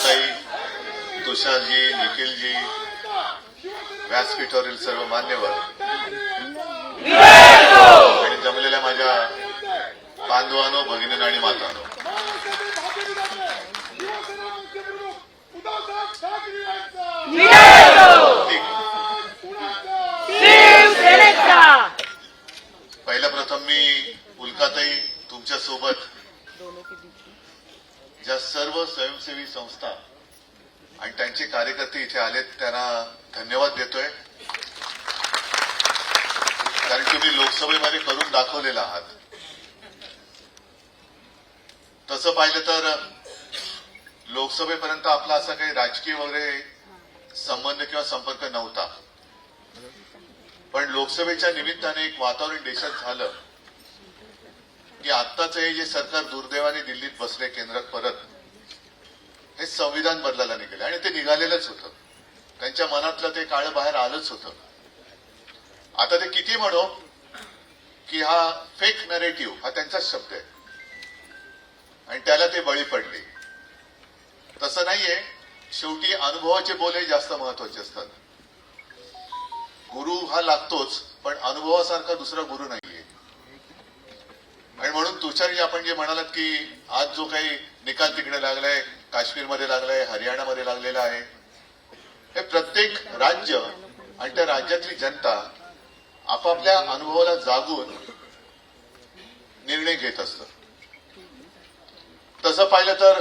उल्काताई, तुषारजी, निखिलजी, व्यासपीठावरील सर्व मान्यवर आणि जमलेल्या माझ्या बांधवांनो, भगिनींनो आणि मातांनो, पहिल्या प्रथम मी उल्काताई तुमच्या सोबत ज्या सर्व स्वयंसेवी संस्था आणि त्यांचे कार्यकर्ते इथे आलेत त्यांना धन्यवाद देतोय, कारण तुम्ही लोकसभेमध्ये करून दाखवलेला आहात. तसं पाहिलं तर लोकसभेपर्यंत आपला असा काही राजकीय वगैरे संबंध किंवा संपर्क नव्हता, पण लोकसभेच्या निमित्ताने एक वातावरण देशात झालं की आत्ताच हे जे सरकार दुर्दैवाने दिल्लीत बसले केंद्रात परत, हे संविधान बदलायला निघाले आणि ते निघालेलंच होतं. त्यांच्या मनातलं ते काळं बाहेर आलंच होतं. आता ते किती म्हणो की हा फेक नरेटिव्ह हा त्यांचाच शब्द आहे आणि त्याला ते बळी पडले. तसं नाहीये, शेवटी अनुभवाचे बोल जास्त महत्वाचे असतात. गुरु हा लागतोच, पण अनुभवासारखा दुसरा गुरु नाहीये. आणि म्हणून तुषारजी, आपण जे म्हणालात की आज जो काही निकाल तिकडे लागलाय, काश्मीरमध्ये लागलाय, हरियाणामध्ये लागलेला आहे, हे प्रत्येक राज्य आणि त्या राज्यातली जनता आपापल्या अनुभवाला जागून निर्णय घेत असतं. तसं पाहिलं तर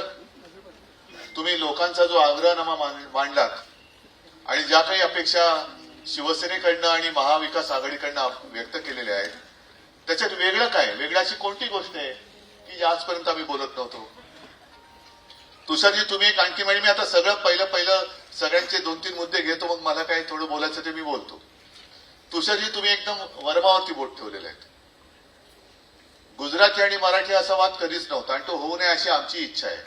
तुम्ही लोकांचा जो आग्रहनामा मांडलात आणि ज्या काही अपेक्षा शिवसेनेकडनं आणि महाविकास आघाडीकडनं व्यक्त केलेल्या आहेत, त्याच्यात वेगळं काय, वेगळ्याची कोणती गोष्ट आहे की जी आजपर्यंत आम्ही बोलत नव्हतो? तुषारजी, तुम्ही एक आणखी म्हणजे मी आता सगळं पहिलं सगळ्यांचे 2-3 मुद्दे घेतो, मग मला काय थोडं बोलायचं ते मी बोलतो. तुषारजी, तुम्ही एकदम वर्मावरती बोट ठेवलेले आहेत. गुजराती आणि मराठी असा वाद कधीच नव्हता आणि तो होऊ नये अशी आमची इच्छा आहे.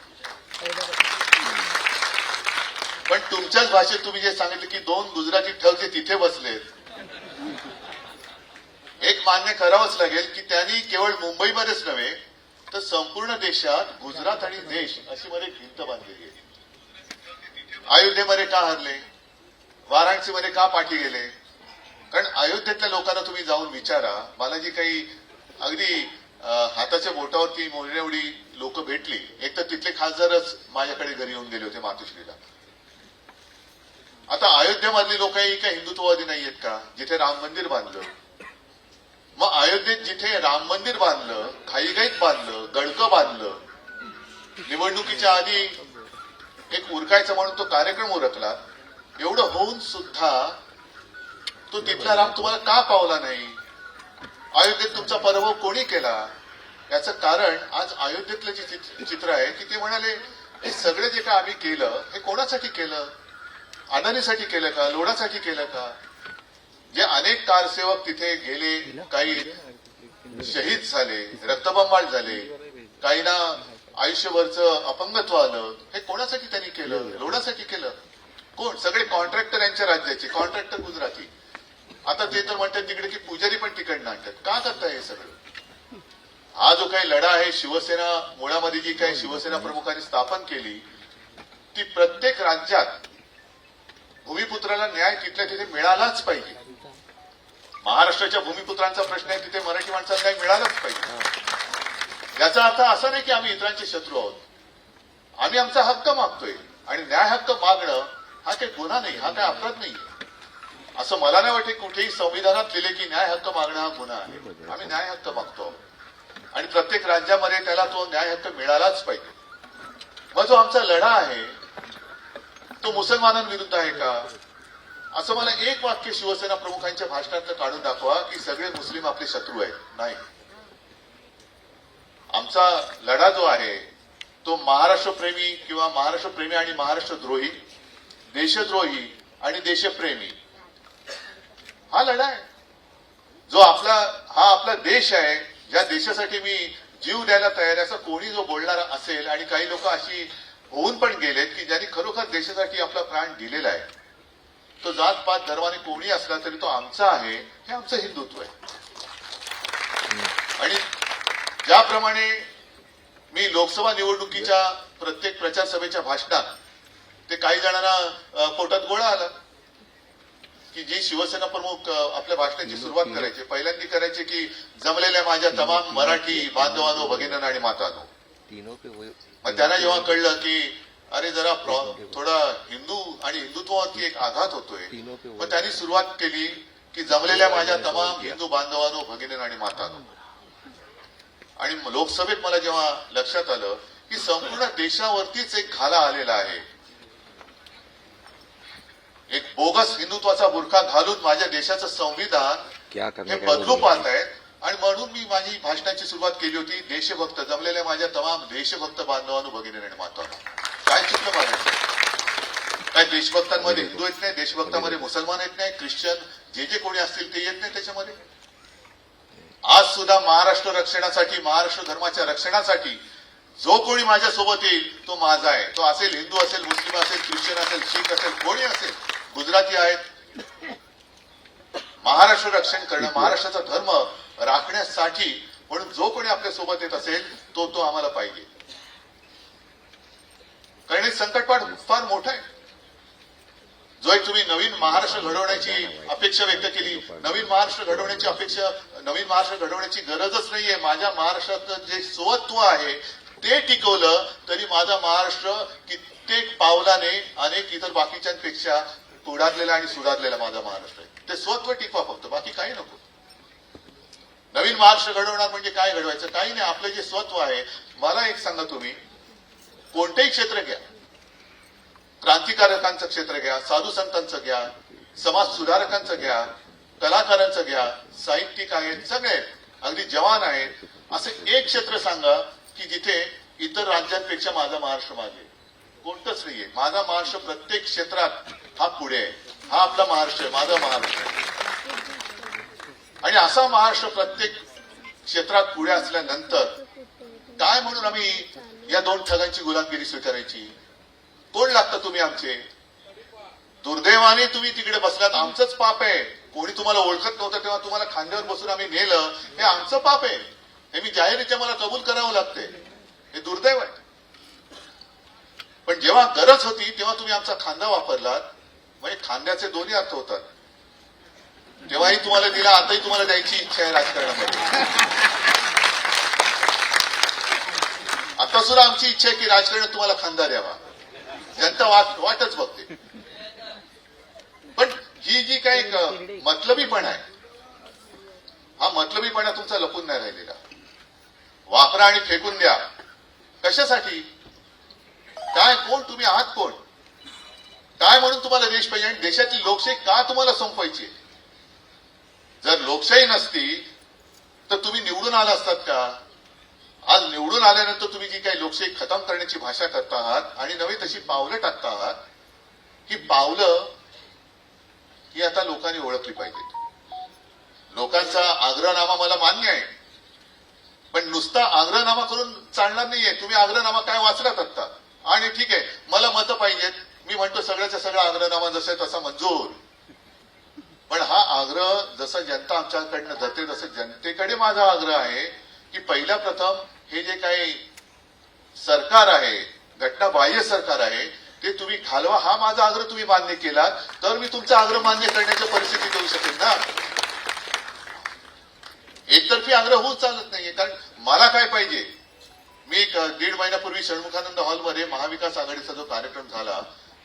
पण तुमच्याच भाषेत तुम्ही जे सांगितलं की 2 गुजराती ठग जे तिथे बसलेत, एक मान्य करावंच लागेल की त्यांनी केवळ मुंबईमध्येच नव्हे तर संपूर्ण देशात गुजरात आणि देश अशी मध्ये भिंत बांधलेली आहे. अयोध्येमध्ये का हरले, वाराणसीमध्ये का पाठी गेले? कारण अयोध्येतल्या लोकांना तुम्ही जाऊन विचारा. मला जी काही अगदी हाताच्या बोटावरती मोजण्याएवढी लोक भेटली, एक तर तिथले खासदारच माझ्याकडे घरी येऊन गेले होते मातोश्रीला. आता अयोध्येमधली लोक ही काही हिंदुत्ववादी नाहीयेत का, जिथे राम मंदिर बांधलं? मग अयोध्येत जिथे राम मंदिर बांधलं, घाईघाईत बांधलं, गडकं बांधलं, निवडणुकीच्या आधी एक उरकायचा म्हणून तो कार्यक्रम उरकला, एवढं होऊन सुद्धा तो तिथला राम तुम्हाला का पावला नाही? अयोध्येत तुमचा पराभव कोणी केला? याचं कारण आज अयोध्येतलं जे चित्र आहे की ते म्हणाले हे सगळे जे काय आम्ही केलं हे कोणासाठी केलं? अदानीसाठी केलं का? लोढासाठी केलं का? जे अनेक कारसेवक तिथे गेले, काही शहीद झाले, रक्तबंबाळ झाले, काहींना आयुष्यभरचं अपंगत्व आलं, हे कोणासाठी त्यांनी केलं? लोढासाठी केलं? कोण? सगळे कॉन्ट्रॅक्टर यांच्या राज्याचे, कॉन्ट्रॅक्टर गुजराती. आता ते तर म्हणतात तिकडे की पुजारी पण तिकडनं आणतात. का करताय हे सगळं? हा जो काही लढा आहे, शिवसेना मुळामध्ये जी काही शिवसेना प्रमुखांनी स्थापन केली, ती प्रत्येक राज्यात भूमिपुत्राला न्याय तिथल्या तिथे मिळालाच पाहिजे. महाराष्ट्राच्या भूमिपुत्रांचा प्रश्न आहे, तिथे मराठी माणसांना न्याय मिळालाच पाहिजे. याचा अर्थ असा नाही की आम्ही इतरांचे शत्रू आहोत. आम्ही आमचा हक्क मागतोय आणि न्याय हक्क मागणं हा काही गुन्हा नाही, हा काही अपराध नाही. असं मला नाही वाटत कुठेही संविधानात लिहिले की न्याय हक्क मागणं हा गुन्हा आहे. आम्ही न्याय हक्क मागतो आणि प्रत्येक राज्यामध्ये त्याला तो न्याय हक्क मिळालाच पाहिजे. मग जो आमचा लढा आहे तो मुसलमानांविरुद्ध आहे का? असं मला एक वाक्य शिवसेना प्रमुखांच्या भाषणातलं काढून दाखवा की सगळे मुस्लिम आपले शत्रू आहेत. नाही, आमचा लढा जो आहे तो महाराष्ट्रप्रेमी किंवा महाराष्ट्रप्रेमी आणि महाराष्ट्रद्रोही, देशद्रोही आणि देशप्रेमी हा लढा आहे. जो आपला देश आहे, ज्या देशासाठी मी जीव द्यायला तयार आहे असं कोणी जो बोलणारा असेल, आणि काही लोक अशी होऊन पण गेलेत की ज्यांनी खरोखर देशासाठी आपला प्राण दिलेला आहे, तो जात पात धर्माने कोणी असला तरी तो आमचा आहे, हे आमचं हिंदुत्व आहे. आणि ज्याप्रमाणे मी लोकसभा निवडणुकीच्या प्रत्येक प्रचार सभेच्या भाषणात ते काही जणांना पोटात गोळा आला की जी शिवसेना प्रमुख आपल्या भाषणाची सुरुवात करायचे पहिल्यांदा करायचे की जमलेल्या माझ्या तमाम मराठी बांधवांनो भगिनींनो आणि मातांनो. मग त्यांना जेव्हा कळलं की अरे जरा थोडा हिंदू आणि हिंदुत्वावरती एक आघात होतोय, मग त्यांनी सुरुवात केली की जमलेल्या माझ्या तमाम हिंदू बांधवांनो भगिनींनो आणि मातांनो. आणि लोकसभेत मला जेव्हा लक्षात आलं की संपूर्ण देशावरतीच एक घाला आलेला आहे, एक बोगस हिंदुत्वाचा बुरखा घालून माझ्या देशाचं संविधान हे बदलू पाहत आहेत. आणि म्हणून मी माझी भाषणाची सुरुवात केली होती देशभक्त जमलेल्या माझ्या तमाम देशभक्त बांधवांनो भगिनी आणि मातांनो. काय चित्र मागायचं? काय देशभक्तांमध्ये हिंदू येत नाही, देशभक्तांमध्ये मुसलमान येत नाही, ख्रिश्चन जे कोणी असतील ते येत नाही त्याच्यामध्ये. आज सुद्धा महाराष्ट्र रक्षणासाठी महाराष्ट्र धर्माच्या रक्षणासाठी जो कोणी माझ्या सोबत येईल तो माझा आहे. तो असेल हिंदू असेल मुस्लिम असेल ख्रिश्चन असेल शीख असेल कोणी असेल, गुजराती आहेत. महाराष्ट्र रक्षण करणं महाराष्ट्राचा धर्म राखण्यासाठी म्हणून जो कोणी आपल्या सोबत येत असेल तो आम्हाला पाहिजे. कारण हे संकट फार मोठं आहे. जो एक तुम्ही नवीन महाराष्ट्र घडवण्याची अपेक्षा व्यक्त केली, नवीन महाराष्ट्र घडवण्याची गरजच नाहीये. माझ्या महाराष्ट्राचं जे स्वत्व आहे ते टिकवलं तरी माझा महाराष्ट्र कित्येक पावलाने अनेक इतर बाकीच्यांपेक्षा पुढारलेला आणि सुधारलेला माझा महाराष्ट्र आहे. ते स्वत्व टिकवा फक्त, बाकी काही नको. नवीन महाराष्ट्र घडवणार म्हणजे काय घडवायचं? काही नाही. आपलं जे स्वत्व आहे, मला एक सांगा, तुम्ही कोणतेही क्षेत्र घ्या, क्रांतिकारकांचं क्षेत्र घ्या, साधू संतांचं घ्या, समाज सुधारकांचं घ्या, कलाकारांचं घ्या, साहित्यिक आहेत, सगळे अगदी जवान आहेत, असं एक क्षेत्र सांगा की जिथे इतर राज्यांपेक्षा माझा महाराष्ट्र मागे. कोणतंच नाहीये. माझा महाराष्ट्र प्रत्येक क्षेत्रात हा पुढे आहे. हा आपला महाराष्ट्र आहे, माझा महाराष्ट्र आहे. आणि असा महाराष्ट्र प्रत्येक क्षेत्रात पुढे असल्यानंतर काय म्हणून आम्ही या दोन ठगांची गुलामगिरी स्वीकारायची? कोण लागतं तुम्ही आमचे? दुर्दैवाने तुम्ही तिकडे बसलात, आमचंच पाप आहे. कोणी तुम्हाला ओळखत नव्हतं तेव्हा तुम्हाला खांद्यावर बसून आम्ही नेलं, हे आमचं पाप आहे. हे मी जाहीररित्या मला कबूल करावं लागते. हे दुर्दैव आहे. पण जेव्हा गरज होती तेव्हा तुम्ही आमचा खांदा वापरलात. म्हणजे खांद्याचे दोन्ही अर्थ होतात. तेव्हाही तुम्हाला दिला, आताही तुम्हाला द्यायची इच्छा आहे राजकारणामध्ये. आता सुद्धा आमची इच्छा आहे की राजकारणात तुम्हाला खांदा द्यावा. जनता वाटच बघते. पण ही जी काही मतलबीपणा आहे, हा मतलबीपणा तुमचा लपून नाही राहिलेला. वापरा आणि फेकून द्या. कशासाठी? काय? कोण तुम्ही आहात? कोण? काय म्हणून तुम्हाला देश पाहिजे? आणि देशातली लोकशाही का तुम्हाला संपवायची? जर लोकशाही नसती तर तुम्ही निवडून आला असतात का? आज निवडून आल्यानंतर तुम्ही जी काही लोकशाही खतम करण्याची भाषा करता आहात आणि नवी तशी पावलं टाकता आहात, ही पावलं ही आता लोकांनी ओळखली पाहिजेत. लोकांचा आग्रहनामा मला मान्य आहे, पण नुसता आग्रहनामा करून चालणार नाहीये. तुम्ही आग्रहनामा काय वाचलात आता? आणि ठीक आहे, मला मतं पाहिजेत, मी म्हणतो सगळ्याचा सगळा आग्रहनामा जसा तसा मंजूर. पण हा आग्रह जसा जनता आमच्याकडनं जाते तसं जनतेकडे माझा आग्रह आहे की पहिल्या प्रथम हे जे काही सरकार आहे, घटनाबाह्य सरकार आहे, ते तुम्ही घालवा. हा माझा आग्रह तुम्ही मान्य केला तर मी तुमचा आग्रह मान्य करण्याच्या परिस्थितीत येऊ शकेल ना. एकतर्फी आग्रह होऊच चालत नाहीये. कारण मला काय पाहिजे? मी 1.5 महिन्यापूर्वी षण्मुखानंद हॉलमध्ये महाविकास आघाडीचा जो कार्यक्रम झाला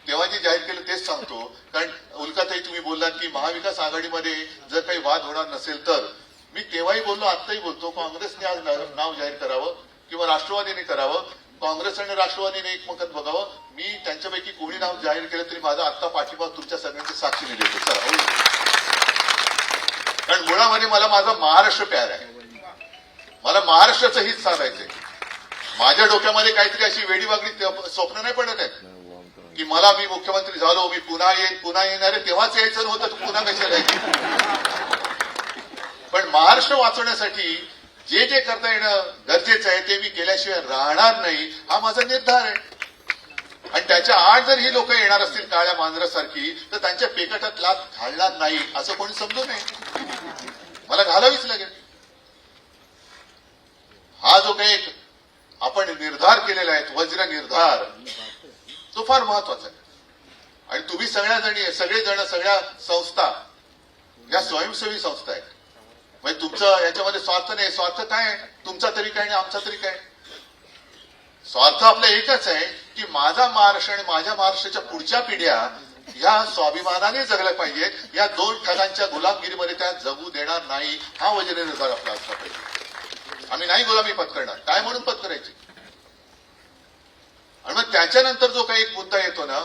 तेव्हा जे जाहीर केलं तेच सांगतो. कारण उल्काताई तुम्ही बोललात की महाविकास आघाडीमध्ये जर काही वाद होणार नसेल तर, मी तेव्हाही बोललो, आत्ताही बोलतो, काँग्रेसने आज नाव जाहीर करावं किंवा राष्ट्रवादीने करावं. काँग्रेस आणि राष्ट्रवादीने एकमत बघावं. मी त्यांच्यापैकी कोणी नाव जाहीर केलं तरी माझा आत्ता पाठिंबा तुमच्या सगळ्यांची साक्षीने देतो. कारण मुळामध्ये मला माझा महाराष्ट्र प्यार आहे. मला महाराष्ट्राचं हित साधायचंय. माझ्या डोक्यामध्ये काहीतरी अशी वेडीवागडी स्वप्न नाही पडत आहेत की मी मुख्यमंत्री झालो, मी पुन्हा येणार आहे. तेव्हाच यायचं नव्हतं, पुन्हा कशाला यायचं? पण महाराष्ट्र वाचवण्यासाठी जे करता येणं गरजेचं आहे ते मी केल्याशिवाय राहणार नाही, हा माझा निर्धार आहे. आणि त्याच्या आड जर ही लोक येणार असतील काळ्या मांजरासारखी तर त्यांच्या पेकटात लाथ घालणार नाही असं कोणी समजू नये. मला घालावीच लागेल. हा जो काही आपण निर्धार केलेला आहे, वज्र निर्धार, तो फार महत्वाचा आहे. आणि तुम्ही सगळेजण सगळ्या संस्था या स्वयंसेवी संस्था आहेत. म्हणजे तुमचं याच्यामध्ये स्वार्थ नाही. स्वार्थ काय आहे? तुमचा तरी काय आणि आमचा तरी काय? स्वार्थ आपला एकच आहे की माझा महाराष्ट्र आणि माझ्या महाराष्ट्राच्या पुढच्या पिढ्या ह्या स्वाभिमानाने जगल्या पाहिजेत. या दोन ठगांच्या गुलामगिरीमध्ये त्या जगू देणार नाही, हा वज्रनिर्धार आपला असला पाहिजे. आम्ही नाही गुलामी पत्करणार. काय म्हणून पत्करायची? आणि मग त्याच्यानंतर जो काही एक मुद्दा येतो ना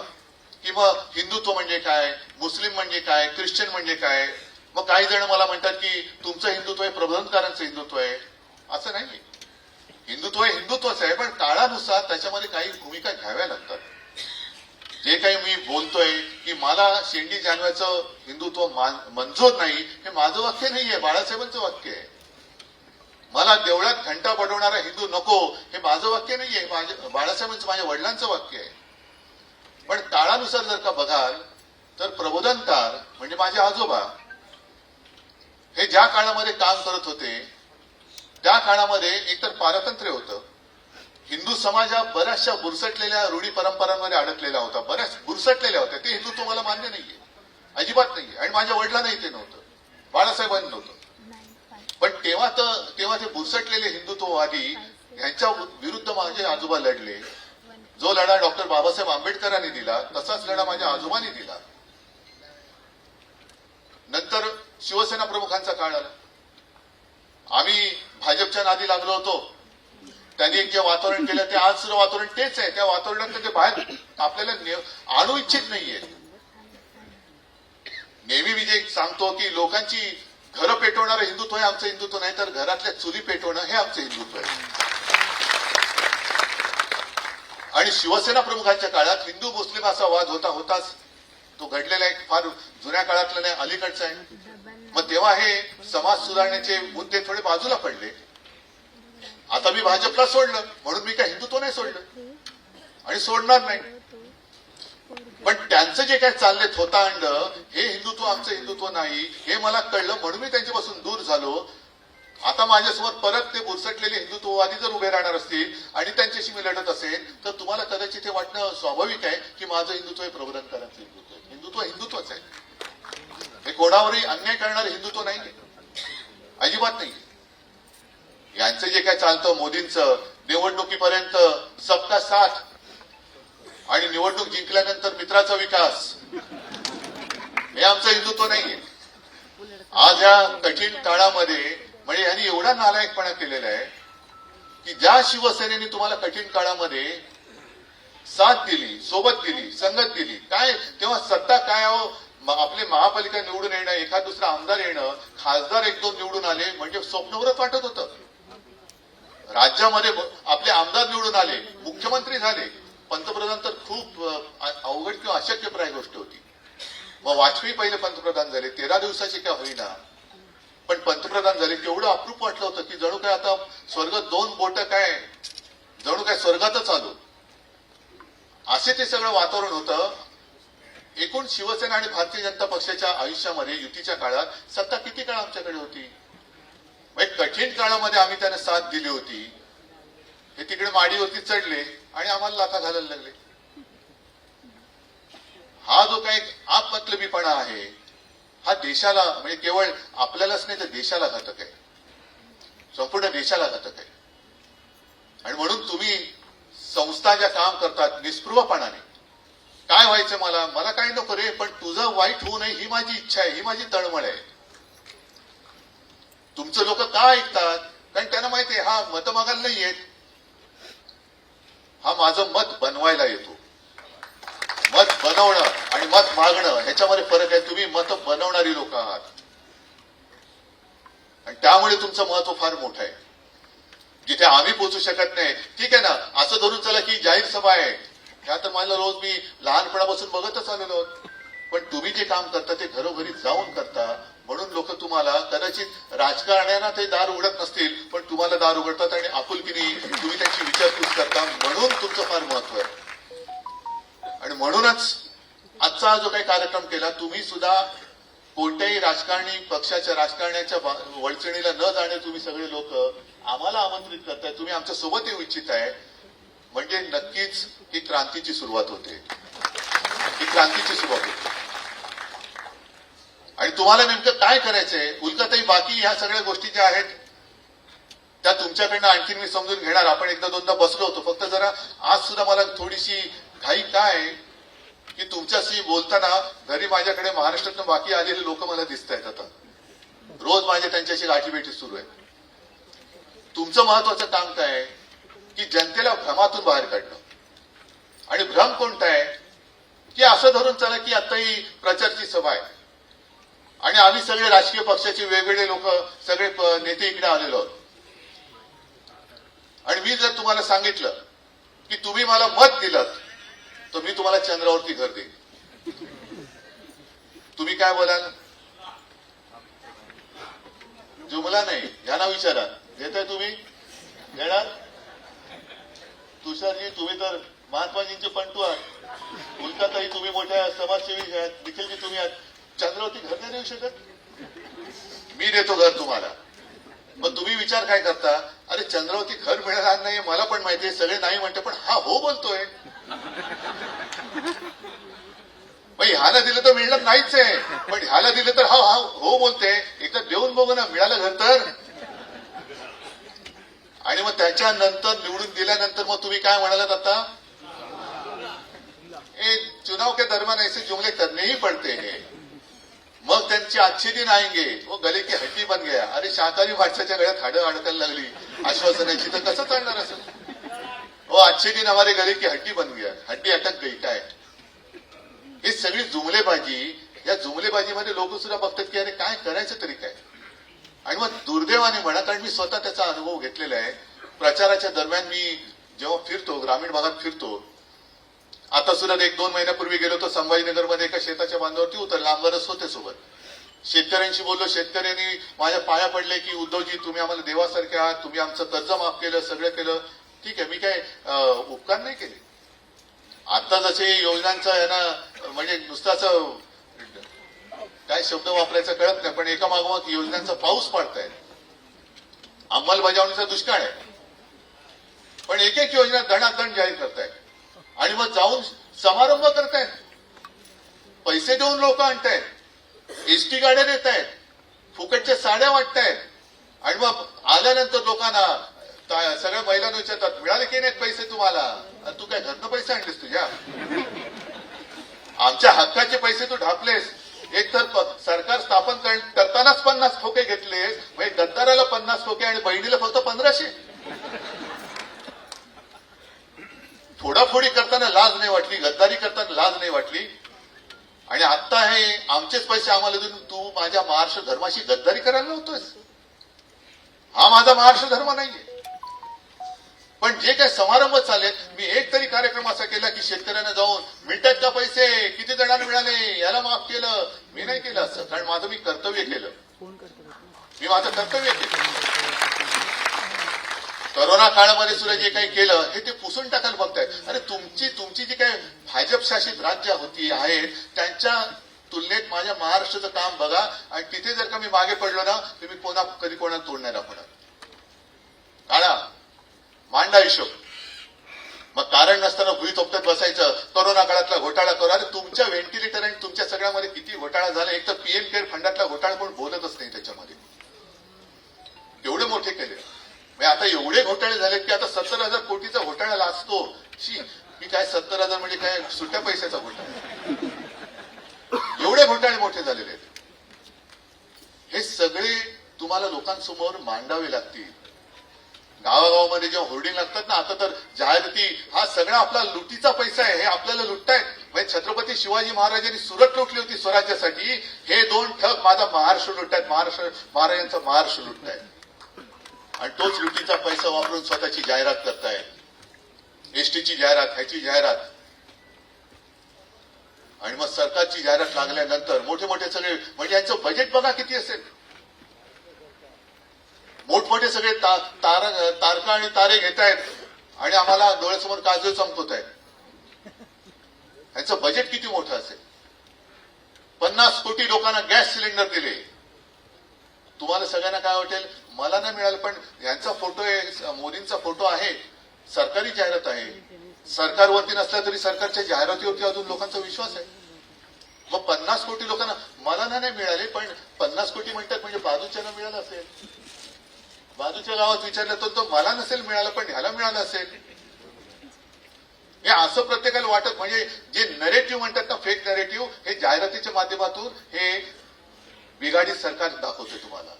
की मग हिंदुत्व म्हणजे काय, मुस्लिम म्हणजे काय, ख्रिश्चन म्हणजे काय. मग काही जण मला म्हणतात की तुमचं हिंदुत्व आहे प्रबोधनकारांचं हिंदुत्व आहे. असं नाही. हिंदुत्व हे हिंदुत्वच आहे, पण काळानुसार त्याच्यामध्ये काही भूमिका घ्याव्या लागतात. जे काही मी बोलतोय की मला शेंडी जानव्याचं हिंदुत्व मंजूर नाही, हे माझं वाक्य नाहीये, बाळासाहेबांचं वाक्य आहे. मला देवळात घंटा बडवणारा हिंदू नको, हे माझं वाक्य नाहीये, बाळासाहेबांचं, माझ्या वडिलांचं वाक्य आहे. पण काळानुसार जर का बघाल तर प्रबोधनकार म्हणजे माझे आजोबा हे ज्या काळामध्ये काम करत होते त्या काळामध्ये एकतर पारतंत्र्य होतं. हिंदू समाज हा बऱ्याचशा बुरसटलेल्या रूढी परंपरांमध्ये अडकलेला होता, बऱ्याच बुरसटलेल्या होत्या. ते हिंदुत्व मला मान्य नाहीये, अजिबात नाहीये. आणि माझ्या वडिलांनाही ते नव्हतं, बाळासाहेबांनी नव्हतं. पण तेव्हा ते बुरसटलेले हिंदुत्ववादी यांच्या विरुद्ध माझे आजोबा लढले. जो लढा डॉक्टर बाबासाहेब आंबेडकरांनी दिला तसाच लढा माझ्या आजोबांनी दिला. नंतर शिवसेना प्रमुखांचा काळ आला. आम्ही भाजपच्या नादी लागलो होतो. त्यांनी एक जे वातावरण केलं ते आज सुद्धा वातावरण तेच आहे. त्या वातावरणात ते बाहेर आपल्याला आणू इच्छित नाहीये. नेहमी मी जे सांगतो की लोकांची घरं पेटवणारं हिंदुत्व हे आमचं हिंदुत्व नाही, तर घरातल्या चुली पेटवणं हे आमचं हिंदुत्व आहे. आणि शिवसेना प्रमुखांच्या काळात हिंदू मुस्लिम असा वाद होताच. तो घडलेला एक फार जुन्या काळातला नाही, अलीकडचा आहे. मग तेव्हा हे समाज सुधारण्याचे मुद्दे थोडे बाजूला पडले. आता मी भाजपला सोडलं म्हणून मी काय हिंदुत्व नाही सोडलं आणि सोडणार नाही. पण त्यांचं जे काय चाललंय थोतांड, हे हिंदुत्व आमचं हिंदुत्व नाही हे मला कळलं म्हणून मी त्यांच्यापासून दूर झालो. आता माझ्यासमोर परत ते बुरसटलेले हिंदुत्ववादी जर उभे राहणार असतील आणि त्यांच्याशी मी लढत असेल तर तुम्हाला कदाचित हे वाटणं स्वाभाविक आहे की माझं हिंदुत्व हे प्रबोधनकारांचं हिंदुत्व आहे. हिंदुत्व हिंदुत्वच आहे. हे कोणावरही अन्याय करणारे हिंदुत्व नाही, अजिबात नाही. यांचं जे काय चालतं मोदींचं, निवडणुकीपर्यंत सबका साथ आणि निवडणूक जिंकल्यानंतर मित्राचा विकास, हे आमचं हिंदुत्व नाहीये. आज या कठीण काळामध्ये म्हणजे यांनी एवढा नालायकपणा केलेला आहे की ज्या शिवसेनेने तुम्हाला कठीण काळामध्ये साथ दिली, सोबत दिली, संगत दिली, काय तेव्हा सत्ता काय हो, आपले महापालिका निवडून येणं, एखाद दुसरा आमदार येणं, खासदार एक दोन निवडून आले म्हणजे स्वप्नवरच वाटत होतं. राज्यामध्ये आपले आमदार निवडून आले, मुख्यमंत्री झाले, पंतप्रधान तर खूप अवघड किंवा अशक्यप्राय गोष्ट होती. मग वाजपेयी पहिले पंतप्रधान झाले, 13 दिवसाचे काय होईना पण पंतप्रधान झाले. केवढं अप्रूप वाटलं होतं की जणू काय आता स्वर्ग दोन बोट काय जणू काय स्वर्गातच आलो, असे ते सगळं वातावरण होतं. एकूण शिवसेना आणि भारतीय जनता पक्षाच्या आयुष्यामध्ये युतीच्या काळात सत्ता किती काळ आमच्याकडे होती. एक कठीण काळामध्ये आम्ही त्यांना साथ दिली होती. हे तिकडे माडीवरती चढले आणि आम्हाला लाथा घालायला लागले. हा जो काही आपमतलबीपणा आहे हा देशाला म्हणजे केवळ आपल्यालाच नाही तर देशाला घातक आहे, संपूर्ण देशाला घातक आहे. आणि म्हणून तुम्ही संस्था ज्या काम करतात निस्पृहपणाने, काय व्हायचं मला काही नको रे, पण तुझं वाईट होऊ नये ही माझी इच्छा आहे, ही माझी तळमळ आहे. तुमचं लोक का ऐकतात? कारण त्यांना माहिती आहे हा मत मागायला नाही येत, हा माझं मत बनवायला येतो. मत बनवणं आणि मत मागणं ह्याच्यामध्ये फरक आहे. तुम्ही मत बनवणारी लोक आहात आणि त्यामुळे तुमचं महत्व फार मोठं आहे. जिथे आम्ही पोहोचू शकत नाही, ठीक आहे ना, असं धरून चला की जाहीर सभा आहे, ह्या तर मला रोज मी लहानपणापासून बघतच आलेलो. पण तुम्ही जे काम करता ते घरोघरी जाऊन करता म्हणून लोक तुम्हाला कदाचित राजकारण्यांना ते दार उघडत नसतील पण तुम्हाला दार उघडतात आणि आपुलकीने तुम्ही त्यांची विचारपूस करता म्हणून तुमचं फार महत्व आहे. आणि म्हणूनच आजचा जो काही कार्यक्रम केला, तुम्ही सुद्धा कोणत्याही राजकारणी पक्षाच्या राजकारण्याच्या वळचणीला न जाणे तुम्ही सगळे लोक आम्हाला आमंत्रित करताय, तुम्ही आमच्या सोबत येऊ इच्छित आहे, म्हणजे नक्कीच ही क्रांतीची सुरुवात होते. ही क्रांतीची सुरुवात होती. आणि तुम्हाला नेमकं काय करायचंय? उल्काताई बाकी ह्या सगळ्या गोष्टी ज्या आहेत त्या तुमच्याकडनं आणखीन मी समजून घेणार. आपण एकदा दोनदा बसलो होतो. फक्त जरा आज सुद्धा मला थोडीशी घाई काय की तुमच्याशी बोलताना घरी माझ्याकडे महाराष्ट्रातून बाकी आलेले लोक मला दिसत आहेत. आता रोज माझे त्यांच्याशी गाठीभेटी सुरू आहे. तुमचं महत्वाचं काम काय आहे की जनतेला भ्रमातून बाहेर काढणं. आणि भ्रम कोणता आहे की असं धरून चला की आता ही प्रचारची सभा आहे आणि आम्ही सगळे राजकीय पक्षाचे वेगवेगळे लोक सगळे नेते इकडे आलेलो आहोत. आणि मी जर तुम्हाला सांगितलं की तुम्ही मला मत दिलं तर मी तुम्हाला चंद्रावरती घर देईन, तुम्ही काय बोलाल? जुमला नाही, यांना विचारा. देताय तुम्ही? देणार? तुषारजी तुम्ही तर महात्माजींचे पंटू आहात. उल्काताई तुम्ही मोठ्या समाजसेवी आहात. निखिलजी तुम्ही आहात. चंद्रावरती घर नाही देऊ शकत? मी देतो घर तुम्हाला. मग तुम्ही विचार काय करता? अरे चंद्रावरती घर मिळणार नाही मला पण माहितीये, सगळे नाही म्हणते, पण हा हो बोलतोय. मग ह्याला दिलं तर मिळणार नाहीच आहे, पण ह्याला दिलं तर हा हा हो बोलते. एकदा देऊन बघू ना, मिळालं घर तर. आणि मग त्याच्यानंतर निवडून दिल्यानंतर मग तुम्ही काय म्हणालात आता? चुनाव के दरम्यान ऐसे जुमले करने ही पडते हैं. मग त्यांची अच्छे दिन आएंगे, वो गले की हड्डी बन गया. अरे शाकाहारी माणसाच्या गळ्यात हाडं अडकायला लागली आश्वासनाची, तर कसं चालणार असं? वो अच्छे दिन हमारे गले की हड्डी बन गया, हड्डी अटक गई. काय ही सगळी जुमलेबाजी. या जुमलेबाजीमध्ये लोक सुद्धा बघतात की अरे काय करायचं तरी काय. आणि मग दुर्दैवाने म्हणा, कारण मी स्वतः त्याचा अनुभव घेतलेला आहे. प्रचाराच्या दरम्यान मी जेव्हा फिरतो, ग्रामीण भागात फिरतो, आता सुद्धा 1-2 महिन्यापूर्वी गेलो तर संभाजीनगरमध्ये एका शेताच्या बांधावरती उतरला. आमदारच होते सोबत. शेतकऱ्यांशी बोललो. शेतकऱ्यांनी माझ्या पाया पडले की उद्धवजी तुम्ही आम्हाला देवासारखे आहात, तुम्ही आमचं कर्ज माफ केलं, सगळं केलं. ठीक आहे, मी काय उपकार नाही केले. आता जसे योजनांचं आहे ना, म्हणजे नुसताच काय शब्द वापरायचा कळत नाही, पण एका मागोमाग योजनांचा पाऊस पडताय. अंमलबजावणीचा दुष्काळ आहे, पण एक एक योजना दणादण जाहीर करतायत. आणि मग जाऊन समारंभ करतायत, पैसे देऊन लोक आणतायत, एसटी गाड्या देत आहेत, फुकटच्या साड्या वाटतायत. आणि मग आल्यानंतर लोकांना सगळ्या महिलांना विचारतात मिळाले की नाहीत पैसे तुम्हाला? आणि तू काय घरनं पैसे आणलेस तुझ्या? आमच्या हक्काचे पैसे तू ढापलेस. एक तर सरकार स्थापन करतानाच 50 खोके घेतलेस, म्हणजे गद्दाराला 50 खोके आणि बहिणीला फक्त 1500. फोडाफोडी करताना लाज नाही वाटली, गद्दारी करताना लाज नाही वाटली. आणि आता हे आमचेच पैसे आम्हाला देऊन तू माझ्या महाराष्ट्र धर्माशी गद्दारी करायला नव्हतोस. हा माझा महाराष्ट्र धर्म नाहीये. पण जे काही समारंभ चालेल, मी एक तरी कार्यक्रम असा केला की शेतकऱ्यांना जाऊन मिळतात का पैसे, किती जणांना मिळाले, याला माफ केलं. मी नाही केलं असं, कारण माझं मी कर्तव्य केलं. मी माझं कर्तव्य केलं. करोना काळामध्ये सुद्धा जे काही केलं हे ते पुसून टाकायला बघतायत. अरे तुमची जी काही भाजप शासित राज्य होती आहेत त्यांच्या तुलनेत माझ्या महाराष्ट्राचं काम बघा. आणि तिथे जर का मी मागे पडलो ना तर मी कधी कोणाला तोड नाही दाखवणार. काढा मांडा हिशोब. मग कारण नसताना भुई तोपत्यात बसायचं, करोना काळातला घोटाळा करू. अरे तुमच्या व्हेंटिलेटर आणि तुमच्या सगळ्यामध्ये किती घोटाळा झाला. एक तर पीएम केअर फंडातला घोटाळा कोण बोलतच नाही त्याच्यामध्ये. एवढे मोठे केले. आता एवढे घोटाळे झालेत की आता 70,000 कोटीचा घोटाळा असतो. मी काय 70,000 म्हणजे काय सुट्ट्या पैशाचा घोटाळा. एवढे घोटाळे मोठे झालेले आहेत. हे सगळे तुम्हाला लोकांसमोर मांडावे लागतील. गावागावामध्ये जेव्हा होर्डिंग लागतात ना, आता तर जाहिराती, हा सगळा आपला लुटीचा पैसा आहे. हे आपल्याला लुटतायत. म्हणजे छत्रपती शिवाजी महाराजांनी सुरत लुटली होती स्वराज्यासाठी. हे 2 ठग माझा महाराष्ट्र लुटतायत. महाराजांचा महाराष्ट्र लुटतायत. आणि तोच लुटीचा पैसा वापरून स्वतःची जाहिरात करताय. एसटीची जाहिरात, ह्याची जाहिरात. आणि मग सरकारची जाहिरात लागल्यानंतर मोठे मोठे सगळे, म्हणजे यांचं बजेट बघा किती असेल. मोठमोठे सगळे तारका आणि तारे घेत आहेत आणि आम्हाला डोळ्यासमोर काजळ चमकवत आहेत. यांचं बजेट किती मोठं असेल. 50 कोटी लोकांना गॅस सिलेंडर दिले. तुम्हाला सगळ्यांना काय वाटेल, मला नाही मिळालं, पण यांचा फोटो आहे, मोदींचा फोटो आहे, सरकारी जाहिरात आहे. सरकारवरती नसला तरी सरकारच्या जाहिरातीवरती अजून लोकांचा विश्वास आहे. मग 50 कोटी लोकांना मला नाही मिळाले, पण 50 कोटी म्हणतात म्हणजे बाजूच्याला मिळालं असेल, बाजूच्या गावात विचारलं तर तो मला नसेल मिळालं पण ह्याला मिळालं असेल. हे असं प्रत्येकाला वाटत, म्हणजे जे नरेटिव्ह म्हणतात ना, फेक नरेटिव्ह, हे जाहिरातीच्या माध्यमातून हे बिघाडी सरकार दाखवते तुम्हाला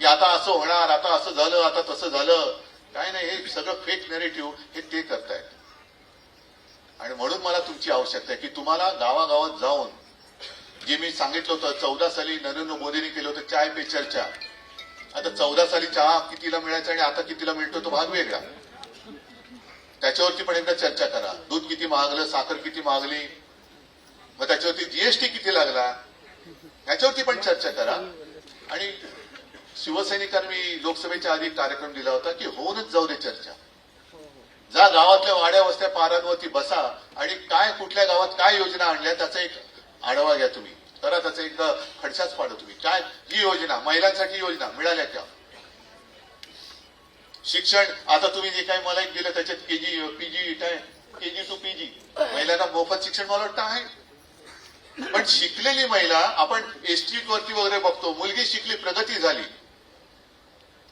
की आता असं होणार, आता असं झालं, आता तसं झालं. काय नाही, हे सगळं फेक नरेटिव्ह हे ते करतायत. आणि म्हणून मला तुमची आवश्यकता आहे की तुम्हाला गावागावात जाऊन, जे मी सांगितलं होतं 14 साली नरेंद्र मोदींनी केलं होतं चाय पे चर्चा. आता 14 साली चहा कितीला मिळायचा आणि आता कितीला मिळतो तो भाग वेगळा. त्याच्यावरती पण एकदा चर्चा करा. दूध किती महागलं, साखर किती महागली, मग त्याच्यावरती जीएसटी किती लागला, ह्याच्यावरती पण चर्चा करा. आणि शिवसैनिकांनी मी लोकसभेच्या आधी कार्यक्रम दिला होता की होऊनच जाऊ दे चर्चा. जा गावातल्या वाड्या वस्त्या पारांवरती बसा आणि काय कुठल्या गावात काय योजना आणल्या त्याचा एक आढावा घ्या तुम्ही. करा त्याचा एकदा खडशाच पाडा तुम्ही. काय ही योजना, महिलांसाठी योजना मिळाल्या का? शिक्षण आता तुम्ही जे काही मला एक दिलं त्याच्यात केजी टू पीजी महिलांना मोफत शिक्षण मला वाटतं आहे. पण शिकलेली महिला आपण एसटीट वरती वगैरे बघतो, मुलगी शिकली, प्रगती झाली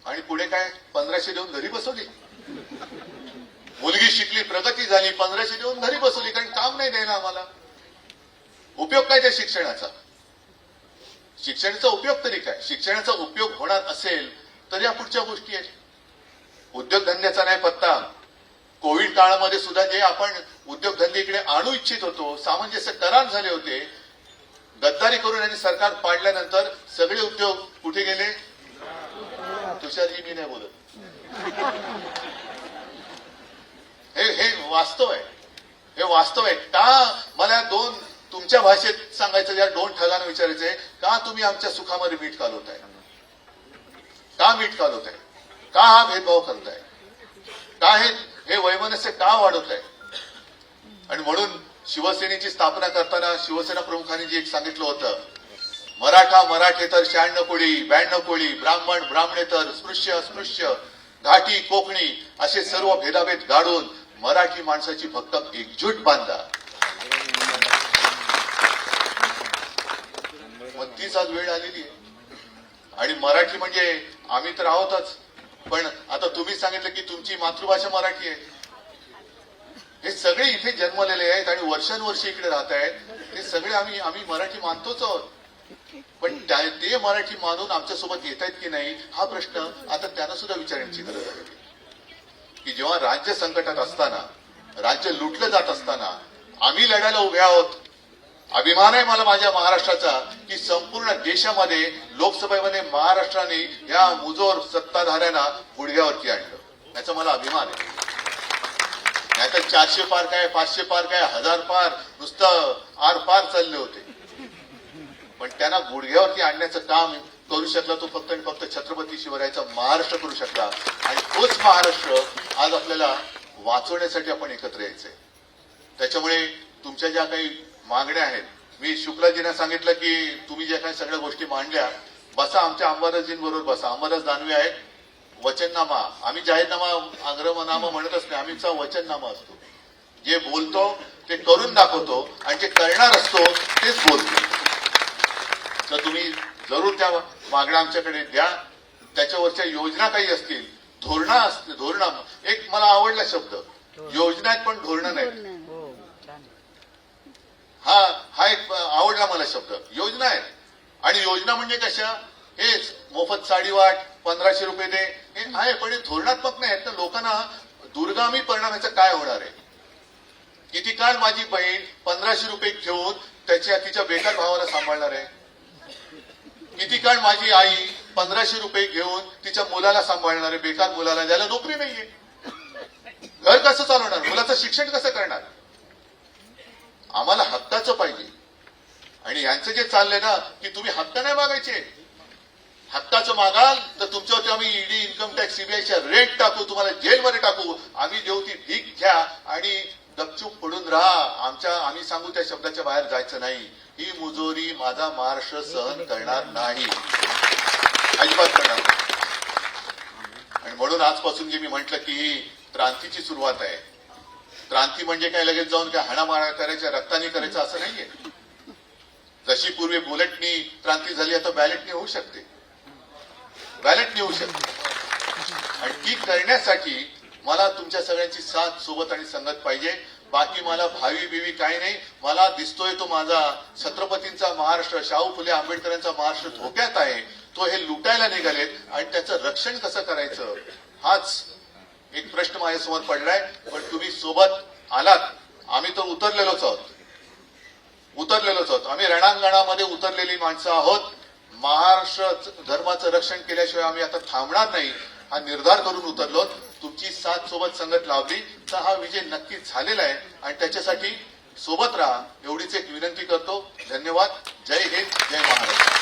आणि पुढे काय 1500 देऊन घरी बसवली. मुलगी शिकली, प्रगती झाली, 1500 देऊन घरी बसवली, कारण काम नाही द्यायला आम्हाला. उपयोग काय त्या शिक्षणाचा? शिक्षणाचा उपयोग तरी काय? शिक्षणाचा उपयोग होणार असेल तर या पुढच्या गोष्टी आहेत. उद्योगधंद्याचा नाही पत्ता. कोविड काळामध्ये सुद्धा जे आपण उद्योगधंदे इकडे आणू इच्छित होतो, सामंजस्य करार झाले होते, गद्दारी करून आणि सरकार पाडल्यानंतर सगळे उद्योग कुठे गेले? तुषारजी मी नाही बोलत, हे वास्तव आहे. हे वास्तव आहे. का मला तुमच्या भाषेत सांगायचं, या 2 ठगांना विचारायचंय, का तुम्ही आमच्या सुखामध्ये मीठ कालवताय? का मीठ कालवताय? का हा भेदभाव करताय? का हे वैमनस्य का वाढवताय? आणि म्हणून शिवसेनेची स्थापना करताना शिवसेना प्रमुखांनी जे एक सांगितलं होतं, मराठा मराठेतर 96 कोळी 92 कोळी, ब्राह्मण ब्राह्मणेतर, स्पृश्य अस्पृश्य, घाटी कोकणी असे सर्व भेदाभेद गाडून मराठी माणसाची फक्त एकजूट बांधा. मग तीच आज वेळ आलेली आहे. आणि मराठी म्हणजे आम्ही तर आहोतच, पण आता तुम्ही सांगितलं की तुमची मातृभाषा मराठी आहे. हे सगळे इथे जन्मलेले आहेत आणि वर्षानुवर्ष इकडे राहत आहेत. हे सगळे आम्ही मराठी मानतोच आहोत. पण ते मराठी मानून आमच्यासोबत येत आहेत की नाही हा प्रश्न आता त्यांना सुद्धा विचारण्याची गरज आहे. की जेव्हा राज्य संकटात असताना, राज्य लुटलं जात असताना आम्ही लढायला उभे आहोत. अभिमान आहे मला माझ्या महाराष्ट्राचा की संपूर्ण देशामध्ये लोकसभेमध्ये महाराष्ट्राने या मुजोर सत्ताधाऱ्यांना गुडघ्यावरती आणलं. याचा मला अभिमान आहे. नाहीतर 400 पार काय, 500 पार काय, 1000 पार, नुसतं आर पार चालले होते. पण त्यांना गुडघ्यावरती आणण्याचं काम करू शकला तो फक्त आणि फक्त छत्रपती शिवरायाचा महाराष्ट्र करू शकला. आणि तोच महाराष्ट्र आज आपल्याला वाचवण्यासाठी आपण एकत्र यायचंय. त्याच्यामुळे तुमच्या ज्या काही मागण्या आहेत, मी शुक्लाजींना सांगितलं की तुम्ही ज्या काही सगळ्या गोष्टी मांडल्या, बसा आमच्या अंबादासजींबरोबर बसा. अंबादास दानवे आहेत, वचननामा. आम्ही जाहीरनामा आग्रहनामा म्हणतच नाही, आम्हीचा वचननामा असतो. जे बोलतो ते करून दाखवतो आणि जे करणार असतो तेच बोलतो. तर तुम्ही जरूर त्या मागण्या आमच्याकडे द्या. त्याच्यावरच्या योजना काही असतील, धोरणं. एक मला आवडला शब्द, योजना आहेत पण धोरणं नाहीत. हा एक आवडला मला शब्द, योजना आहे. आणि योजना म्हणजे कशा? हेच मोफत साडी वाट, 1500 रुपये दे, हे आहे. पण हे धोरणात्मक नाही आहेत ना. लोकांना दुर्गामी परिणामाचं काय होणार आहे? किती काळ माझी बहीण 1500 रुपये घेऊन तिच्या बेकार भावाला सांभाळणार आहे? किती काळ माझी आई 1500 रुपये घेऊन तिच्या मुलाला सांभाळणार आहे, बेकार मुलाला, ज्याला नोकरी नाहीये? घर कसं चालवणार? मुलाचं शिक्षण कसं करणार? आम्हाला हक्काचं पाहिजे. आणि यांचं जे चाललंय ना की तुम्ही हक्क नाही मागायचे, हक्काचं मागाल तर तुमच्यावरती आम्ही ईडी, इन्कम टॅक्स, सीबीआयच्या रेट टाकू, तुम्हाला जेलमध्ये टाकू. आम्ही देऊ ती भीक घ्या आणि गपचूप पडून राहा. आम्ही सांगू त्या शब्दाच्या बाहेर जायचं नाही. ही मुजोरी माझा महाराष्ट्र सहन करणार नाही, अजिबात करणार नाही. आणि म्हणून आजपासून जे मी म्हटलं की ही क्रांतीची सुरुवात आहे, क्रांती म्हणजे काय लगेच जाऊन काय हाणामारा करायच्या, रक्तानी करायचं असं नाहीये. जशी पूर्वी बुलेटनी क्रांती झाली, आता बॅलेटनी होऊ शकते, बॅलेटनी होऊ शकते. आणि ती करण्यासाठी मला तुमच्या सगळ्यांची साथ, सोबत आणि संगत पाहिजे. बाकी मला भावी बिवी काही नाही. मला दिसतोय तो माझा छत्रपतींचा महाराष्ट्र, शाहू फुले आंबेडकरांचा महाराष्ट्र धोक्यात आहे. तो हे लुटायला निघालेत आणि त्याचं रक्षण कसं करायचं हाच एक प्रश्न माझ्यासमोर पडलाय. पण तुम्ही सोबत आलात, आम्ही तर उतरलेलोच आहोत. आम्ही रणांगणामध्ये उतरलेली माणसं आहोत. महाराष्ट्र धर्माचं रक्षण केल्याशिवाय आम्ही आता थांबणार नाही हा निर्धार करून उतरलो. तुमची साथ, सोबत, संगत लावली तर हा विजय नक्कीच झालेला आहे आणि त्याच्यासाठी सोबत राहा एवढीच एक विनंती करतो. धन्यवाद. जय हिंद, जय महाराष्ट्र.